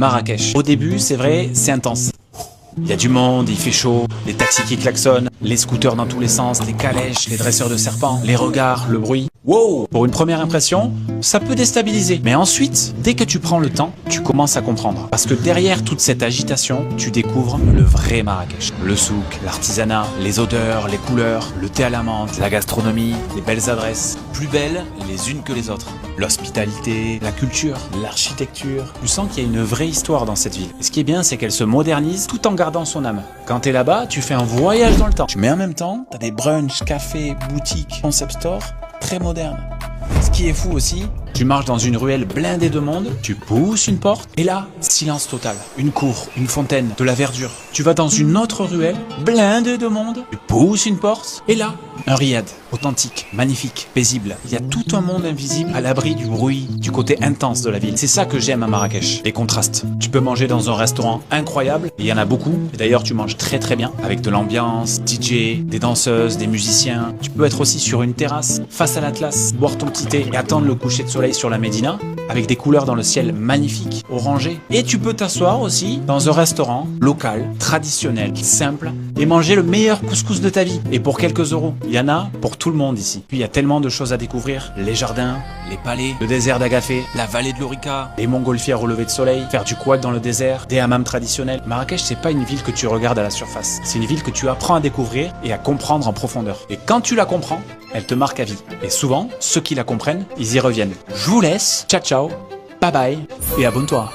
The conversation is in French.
Marrakech. Au début, c'est vrai, c'est intense. Il y a du monde, il fait chaud, les taxis qui klaxonnent, les scooters dans tous les sens, les calèches, les dresseurs de serpents, les regards, le bruit. Wow! Pour une première impression, ça peut déstabiliser. Mais ensuite, dès que tu prends le temps, tu commences à comprendre. Parce que derrière toute cette agitation, tu découvres le vrai Marrakech. Le souk, l'artisanat, les odeurs, les couleurs, le thé à la menthe, la gastronomie, les belles adresses, plus belles les unes que les autres. L'hospitalité, la culture, l'architecture. Tu sens qu'il y a une vraie histoire dans cette ville. Et ce qui est bien, c'est qu'elle se modernise tout en gardant son âme. Quand t'es là-bas, tu fais un voyage dans le temps. Mais en même temps, t'as des brunchs, cafés, boutiques, concept stores très moderne. Ce qui est fou aussi, tu marches dans une ruelle blindée de monde, tu pousses une porte, et là, silence total. Une cour, une fontaine, de la verdure. Tu vas dans une autre ruelle, blindée de monde, tu pousses une porte, et là, un riad, authentique, magnifique, paisible. Il y a tout un monde invisible à l'abri du bruit, du côté intense de la ville. C'est ça que j'aime à Marrakech, les contrastes. Tu peux manger dans un restaurant incroyable, et il y en a beaucoup, et d'ailleurs tu manges très très bien, avec de l'ambiance, DJ, des danseuses, des musiciens. Tu peux être aussi sur une terrasse, face à l'Atlas, boire ton petit thé et attendre le coucher de soleil sur la Médina, avec des couleurs dans le ciel magnifiques, orangées. Et tu peux t'asseoir aussi dans un restaurant local, traditionnel, simple, et manger le meilleur couscous de ta vie. Et pour quelques euros. Il y en a pour tout le monde ici. Puis il y a tellement de choses à découvrir. Les jardins, les palais, le désert d'Agafé, la vallée de l'Orica, les montgolfières au lever de soleil, faire du quad dans le désert, des hammams traditionnels. Marrakech, c'est pas une ville que tu regardes à la surface. C'est une ville que tu apprends à découvrir et à comprendre en profondeur. Et quand tu la comprends, elle te marque à vie. Et souvent, ceux qui la comprennent, ils y reviennent. Je vous laisse. Ciao ciao. Bye bye. Et abonne-toi.